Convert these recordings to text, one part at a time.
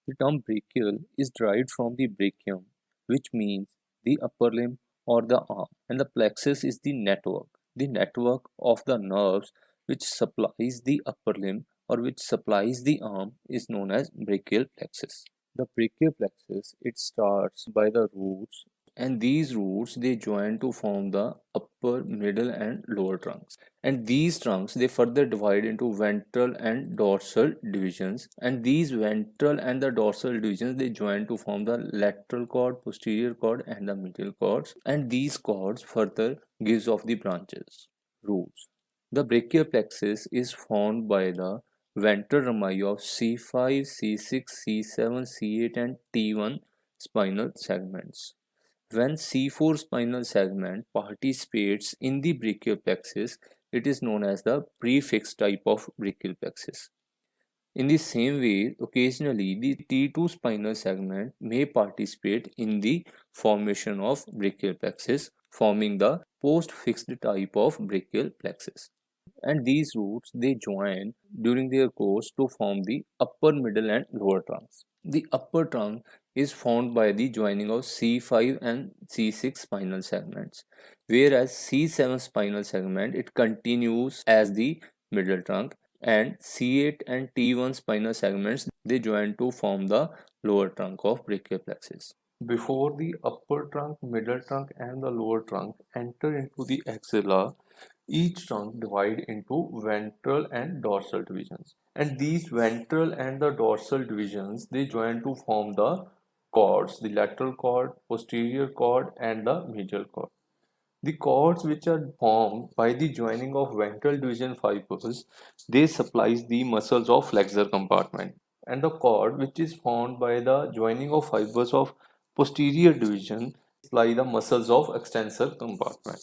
The term brachial is derived from the brachium, which means the upper limb or the arm, and the plexus is the network of the nerves which supplies the upper limb or which supplies the arm is known as brachial plexus. The brachial plexus, it starts by the roots, and these roots they join to form the upper, middle, and lower trunks. And these trunks they further divide into ventral and dorsal divisions. And these ventral and the dorsal divisions they join to form the lateral cord, posterior cord, and the medial cords. And these cords further gives off the branches, roots. The brachial plexus is formed by the ventral rami of C5, C6, C7, C8 and T1 spinal segments. When C4 spinal segment participates in the brachial plexus, it is known as the prefixed type of brachial plexus. In the same way, occasionally the T2 spinal segment may participate in the formation of brachial plexus, forming the post-fixed type of brachial plexus. And these roots they join during their course to form the upper, middle, and lower trunks. The upper trunk is formed by the joining of C5 and C6 spinal segments, whereas C7 spinal segment it continues as the middle trunk, and C8 and T1 spinal segments they join to form the lower trunk of brachial plexus. Before the upper trunk, middle trunk, and the lower trunk enter into the axilla, each trunk divide into ventral and dorsal divisions. And these ventral and the dorsal divisions they join to form the cords, the lateral cord, posterior cord, and the medial cord. The cords which are formed by the joining of ventral division fibers, they supplies the muscles of flexor compartment. And the cord which is formed by the joining of fibers of posterior division supply the muscles of extensor compartment.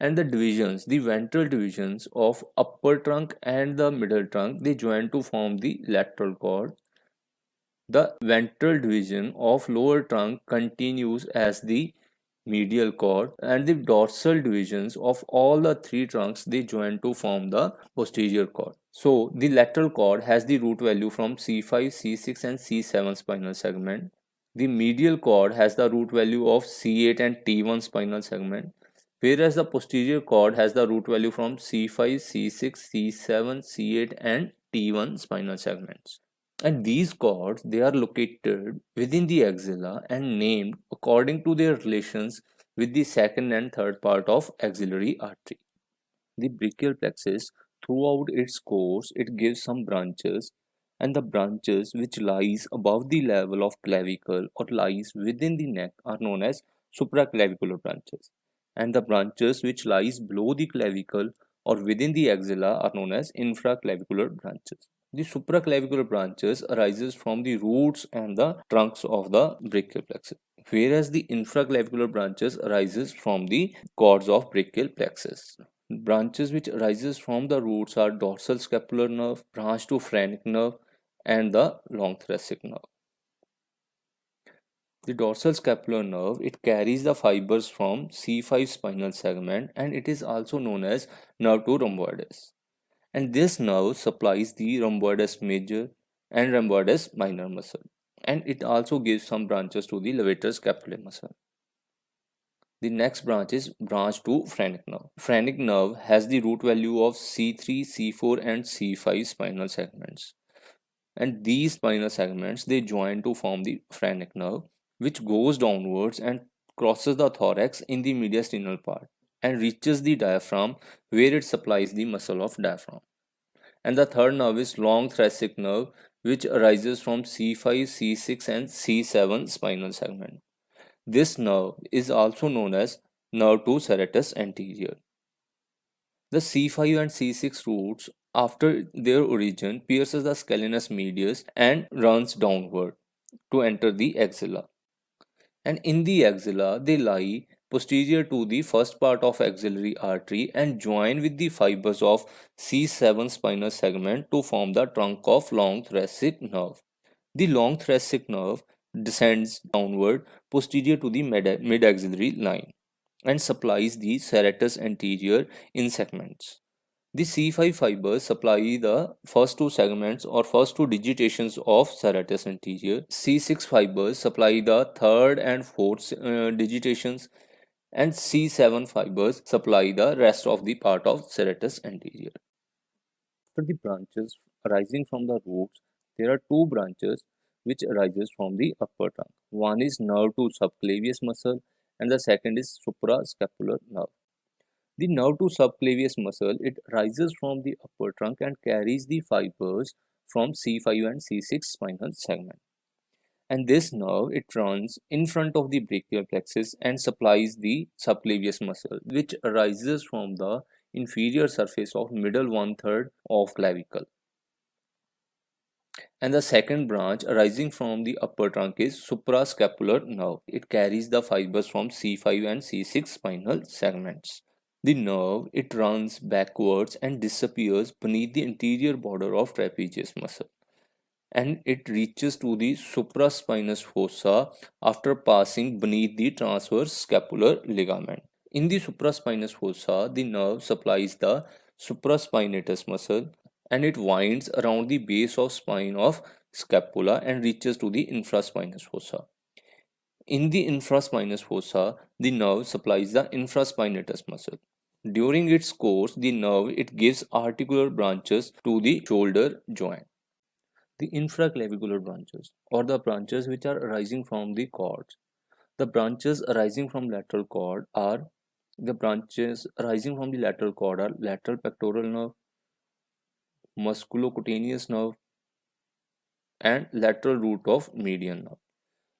And the divisions, the ventral divisions of upper trunk and the middle trunk, they join to form the lateral cord. The ventral division of lower trunk continues as the medial cord, and the dorsal divisions of all the three trunks they join to form the posterior cord. So the lateral cord has the root value from C5, C6 and C7 spinal segment. The medial cord has the root value of C8 and T1 spinal segment, whereas the posterior cord has the root value from C5, C6, C7, C8 and T1 spinal segments. And these cords they are located within the axilla and named according to their relations with the second and third part of axillary artery. The brachial plexus throughout its course it gives some branches, and the branches which lies above the level of clavicle or lies within the neck are known as supraclavicular branches, and the branches which lies below the clavicle or within the axilla are known as infraclavicular branches. The supraclavicular branches arises from the roots and the trunks of the brachial plexus, whereas the infraclavicular branches arises from the cords of brachial plexus. Branches which arises from the roots are dorsal scapular nerve, branch to phrenic nerve, and the long thoracic nerve. The dorsal scapular nerve it carries the fibers from C5 spinal segment, and it is also known as nerve to rhomboides. And this nerve supplies the rhomboides major and rhomboides minor muscle, and it also gives some branches to the levator scapulae muscle. The next branch is branch to phrenic nerve. Phrenic nerve has the root value of C3, C4 and C5 spinal segments. And these spinal segments they join to form the phrenic nerve, which goes downwards and crosses the thorax in the mediastinal part and reaches the diaphragm where it supplies the muscle of diaphragm. And the third nerve is long thoracic nerve, which arises from C5, C6 and C7 spinal segment. This nerve is also known as nerve to serratus anterior. The C5 and C6 roots, after their origin, pierces the scalenus medius and runs downward to enter the axilla. And in the axilla, they lie posterior to the first part of axillary artery and join with the fibers of C7 spinal segment to form the trunk of long thoracic nerve. The long thoracic nerve descends downward posterior to the mid-axillary line and supplies the serratus anterior in segments. The C5 fibers supply the first two segments or first two digitations of serratus anterior. C6 fibers supply the third and fourth digitations, and C7 fibers supply the rest of the part of serratus anterior. After the branches arising from the roots, there are two branches which arises from the upper trunk. One is nerve to subclavius muscle and the second is suprascapular nerve. The nerve to subclavius muscle, it rises from the upper trunk and carries the fibers from C5 and C6 spinal segment. And this nerve, it runs in front of the brachial plexus and supplies the subclavius muscle, which arises from the inferior surface of middle one-third of clavicle. And the second branch arising from the upper trunk is suprascapular nerve. It carries the fibers from C5 and C6 spinal segments. The nerve, it runs backwards and disappears beneath the anterior border of trapezius muscle, and it reaches to the supraspinous fossa after passing beneath the transverse scapular ligament. In the supraspinous fossa, the nerve supplies the supraspinatus muscle, and it winds around the base of spine of scapula and reaches to the infraspinous fossa. In the infraspinous fossa, the nerve supplies the infraspinatus muscle. During its course, the nerve, it gives articular branches to the shoulder joint. The infraclavicular branches, or the branches which are arising from the cords. The branches arising from lateral cord are lateral pectoral nerve, musculocutaneous nerve, and lateral root of median nerve.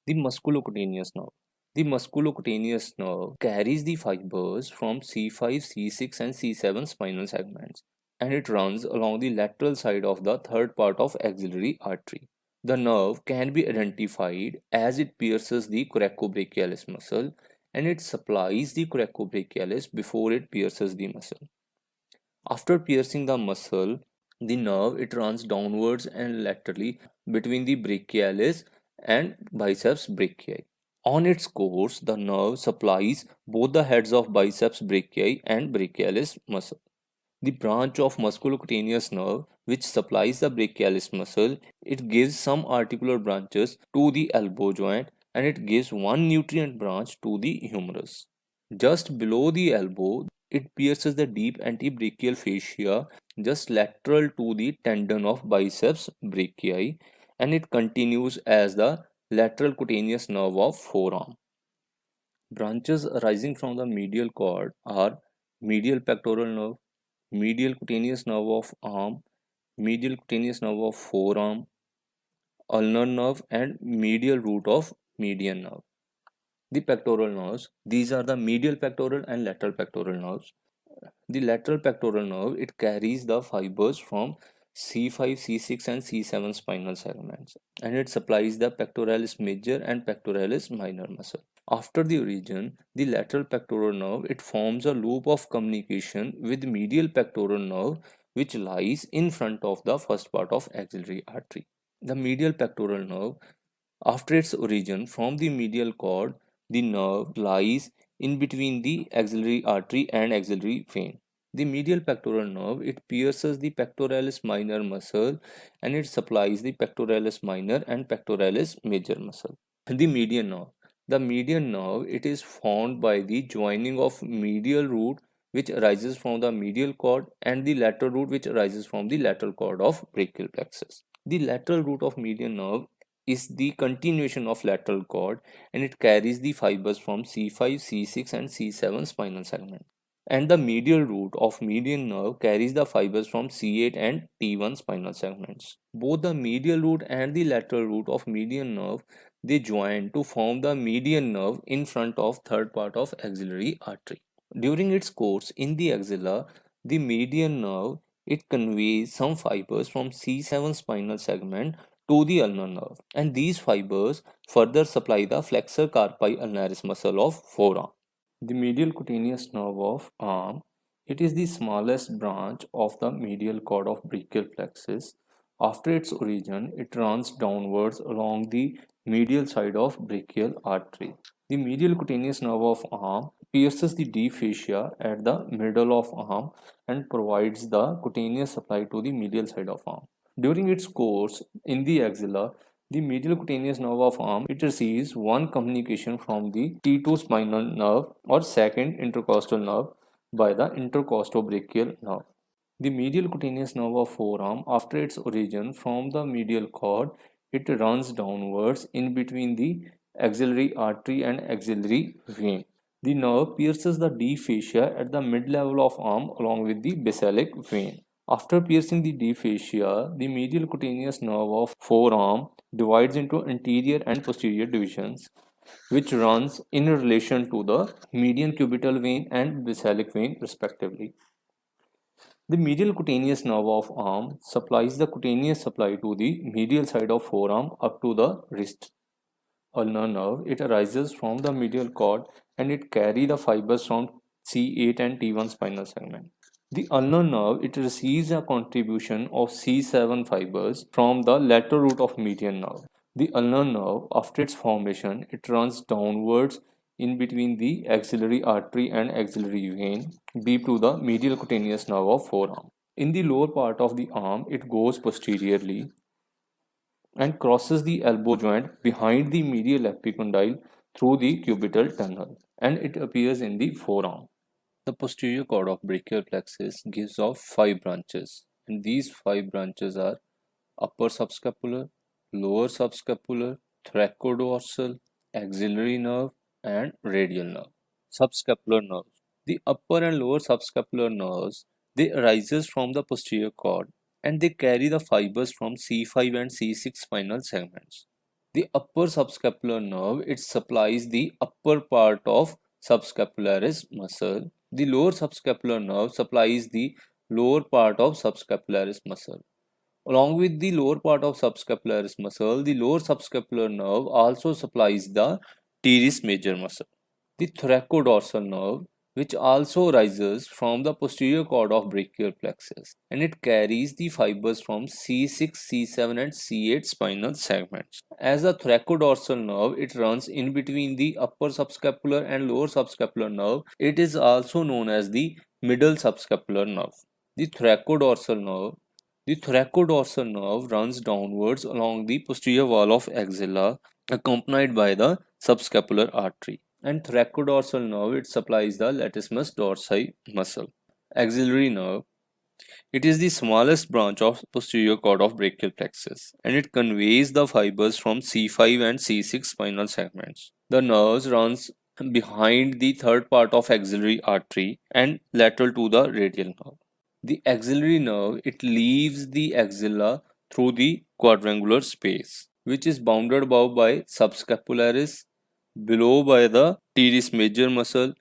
The musculocutaneous nerve. The musculocutaneous nerve carries the fibers from C5, C6, and C7 spinal segments, and it runs along the lateral side of the third part of axillary artery. The nerve can be identified as it pierces the coracobrachialis muscle, and it supplies the coracobrachialis before it pierces the muscle. After piercing the muscle, the nerve, it runs downwards and laterally between the brachialis and biceps brachii. On its course, the nerve supplies both the heads of biceps brachii and brachialis muscle. The branch of musculocutaneous nerve which supplies the brachialis muscle, it gives some articular branches to the elbow joint, and it gives one nutrient branch to the humerus. Just below the elbow, it pierces the deep antebrachial fascia just lateral to the tendon of biceps brachii, and it continues as the lateral cutaneous nerve of forearm. Branches arising from the medial cord are medial pectoral nerve, medial cutaneous nerve of arm, medial cutaneous nerve of forearm, ulnar nerve, and medial root of median nerve. The pectoral nerves, these are the medial pectoral and lateral pectoral nerves. The lateral pectoral nerve, it carries the fibers from C5, C6, and C7 spinal segments, and it supplies the pectoralis major and pectoralis minor muscle. After the origin, the lateral pectoral nerve, it forms a loop of communication with medial pectoral nerve which lies in front of the first part of axillary artery. The medial pectoral nerve, after its origin from the medial cord, the nerve lies in between the axillary artery and axillary vein. The medial pectoral nerve, it pierces the pectoralis minor muscle, and it supplies the pectoralis minor and pectoralis major muscle. The median nerve. The median nerve, it is formed by the joining of medial root which arises from the medial cord and the lateral root which arises from the lateral cord of brachial plexus. The lateral root of median nerve is the continuation of lateral cord, and it carries the fibers from C5, C6, and C7 spinal segment. And the medial root of median nerve carries the fibers from C8 and T1 spinal segments. Both the medial root and the lateral root of median nerve, they join to form the median nerve in front of third part of axillary artery. During its course in the axilla, the median nerve, it conveys some fibers from C7 spinal segment to the ulnar nerve, and these fibers further supply the flexor carpi ulnaris muscle of forearm. The medial cutaneous nerve of arm, it is the smallest branch of the medial cord of brachial plexus. After its origin, it runs downwards along the medial side of brachial artery. The medial cutaneous nerve of arm, pierces the deep fascia at the middle of arm and provides the cutaneous supply to the medial side of arm. During its course in the axilla, the medial cutaneous nerve of arm, it receives one communication from the T2 spinal nerve or second intercostal nerve by the intercostobrachial nerve. The medial cutaneous nerve of forearm, after its origin from the medial cord, it runs downwards in between the axillary artery and axillary vein. The nerve pierces the deep fascia at the mid-level of arm along with the basilic vein. After piercing the deep fascia, the medial cutaneous nerve of forearm divides into anterior and posterior divisions, which runs in relation to the median cubital vein and basilic vein respectively. The medial cutaneous nerve of arm supplies the cutaneous supply to the medial side of forearm up to the wrist. Ulnar nerve, it arises from the medial cord and it carries the fibers from C8 and T1 spinal segment. The ulnar nerve, it receives a contribution of C7 fibers from the lateral root of median nerve. The ulnar nerve, after its formation, it runs downwards in between the axillary artery and axillary vein deep to the medial cutaneous nerve of forearm. In the lower part of the arm, it goes posteriorly and crosses the elbow joint behind the medial epicondyle through the cubital tunnel, and it appears in the forearm. The posterior cord of brachial plexus gives off 5 branches, and these 5 branches are upper subscapular, lower subscapular, thoracodorsal, axillary nerve, and radial nerve. Subscapular nerves. The upper and lower subscapular nerves, they arises from the posterior cord and they carry the fibers from C5 and C6 spinal segments. The upper subscapular nerve, it supplies the upper part of subscapularis muscle. The lower subscapular nerve supplies the lower part of subscapularis muscle. Along with the lower part of subscapularis muscle, the lower subscapular nerve also supplies the teres major muscle. The thoracodorsal nerve, which also rises from the posterior cord of brachial plexus, and it carries the fibers from C6, C7 and C8 spinal segments. As a thoracodorsal nerve, it runs in between the upper subscapular and lower subscapular nerve. It is also known as the middle subscapular nerve. The thoracodorsal nerve runs downwards along the posterior wall of axilla, accompanied by the subscapular artery. And thoracodorsal nerve, it supplies the latissimus dorsi muscle. Axillary nerve, it is the smallest branch of posterior cord of brachial plexus, and it conveys the fibers from C5 and C6 spinal segments. The nerves runs behind the third part of axillary artery and lateral to the radial nerve. The axillary nerve, it leaves the axilla through the quadrangular space, which is bounded above by subscapularis, below by the teres major muscle,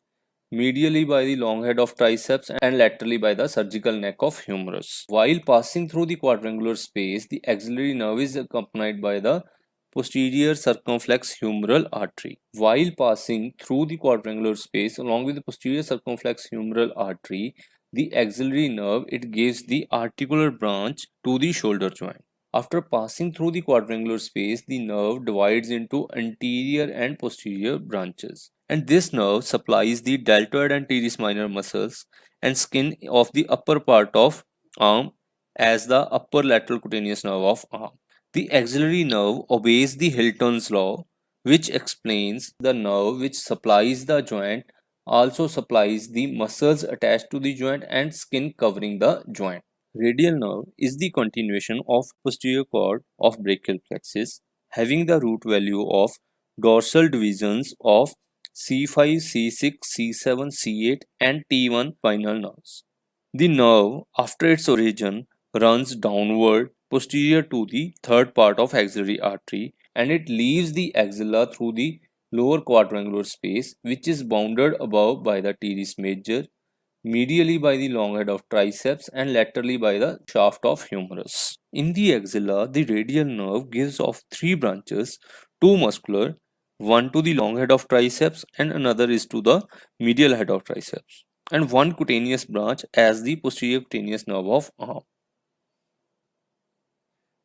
medially by the long head of triceps, and laterally by the surgical neck of humerus. While passing through the quadrangular space, the axillary nerve is accompanied by the posterior circumflex humeral artery. While passing through the quadrangular space along with the posterior circumflex humeral artery, the axillary nerve, it gives the articular branch to the shoulder joint. After passing through the quadrangular space, the nerve divides into anterior and posterior branches. And this nerve supplies the deltoid and teres minor muscles and skin of the upper part of arm as the upper lateral cutaneous nerve of arm. The axillary nerve obeys the Hilton's law, which explains the nerve which supplies the joint also supplies the muscles attached to the joint and skin covering the joint. Radial nerve is the continuation of posterior cord of brachial plexus, having the root value of dorsal divisions of C5, C6, C7, C8 and T1 spinal nerves. The nerve, after its origin, runs downward posterior to the third part of axillary artery, and it leaves the axilla through the lower quadrangular space, which is bounded above by the teres major, medially by the long head of triceps, and laterally by the shaft of humerus. In the axilla, the radial nerve gives off 3 branches, two muscular, one to the long head of triceps and another is to the medial head of triceps, and one cutaneous branch as the posterior cutaneous nerve of arm.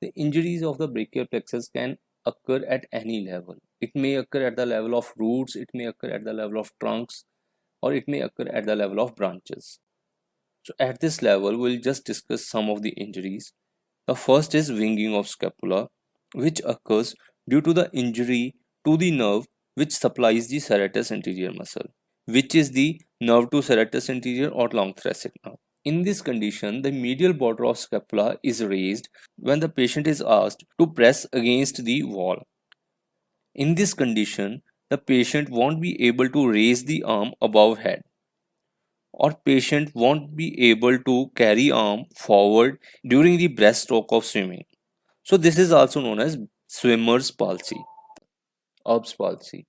The injuries of the brachial plexus can occur at any level. It may occur at the level of roots, it may occur at the level of trunks, or it may occur at the level of branches. So at this level, we'll just discuss some of the injuries. The first is winging of scapula, which occurs due to the injury to the nerve which supplies the serratus anterior muscle, which is the nerve to serratus anterior or long thoracic nerve. In this condition, the medial border of scapula is raised when the patient is asked to press against the wall. In this condition, the patient won't be able to raise the arm above head, or patient won't be able to carry arm forward during the breaststroke of swimming. So this is also known as swimmer's palsy. Erb's palsy.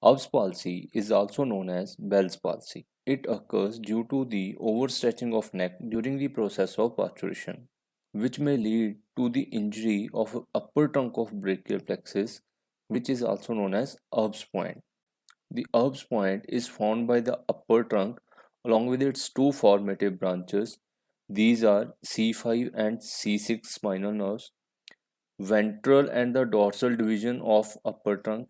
Erb's palsy is also known as Bell's palsy. It occurs due to the overstretching of neck during the process of parturition, which may lead to the injury of upper trunk of brachial plexus, which is also known as Erb's point. The Erb's point is formed by the upper trunk along with its two formative branches. These are C5 and C6 spinal nerves, ventral and the dorsal division of upper trunk,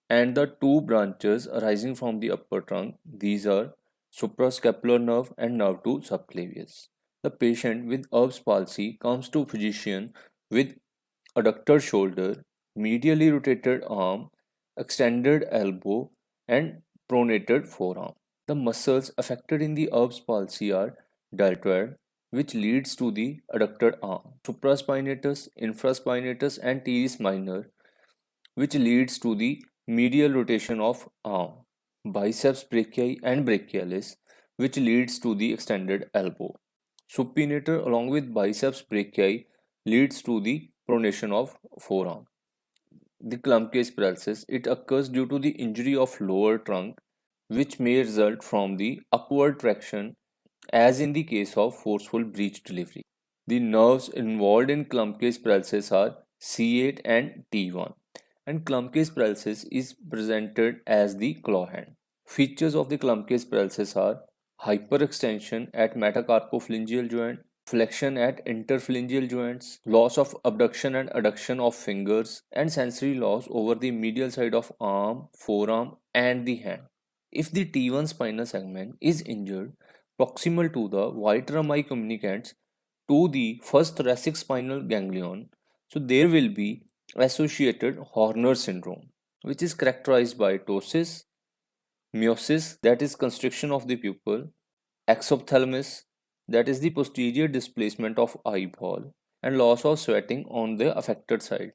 and the two branches arising from the upper trunk. These are suprascapular nerve and nerve to subclavius. The patient with Erb's palsy comes to physician with adductor shoulder, medially rotated arm, extended elbow, and pronated forearm. The muscles affected in the Erb's palsy are deltoid, which leads to the adductor arm, supraspinatus, infraspinatus, and teres minor, which leads to the medial rotation of arm, biceps brachii and brachialis, which leads to the extended elbow. Supinator along with biceps brachii leads to the pronation of forearm. The clump-case paralysis, it occurs due to the injury of lower trunk, which may result from the upward traction as in the case of forceful breech delivery. The nerves involved in clump-case paralysis are C8 and T1, and clump-case paralysis is presented as the claw hand. Features of the clump-case paralysis are hyperextension at metacarpophalangeal joint, flexion at interphalangeal joints, loss of abduction and adduction of fingers, and sensory loss over the medial side of arm, forearm, and the hand. If the T1 spinal segment is injured proximal to the Y-termi communicants to the first thoracic spinal ganglion, so there will be associated Horner syndrome, which is characterized by ptosis, meiosis, that is constriction of the pupil, exophthalmos, that is the posterior displacement of eyeball, and loss of sweating on the affected side.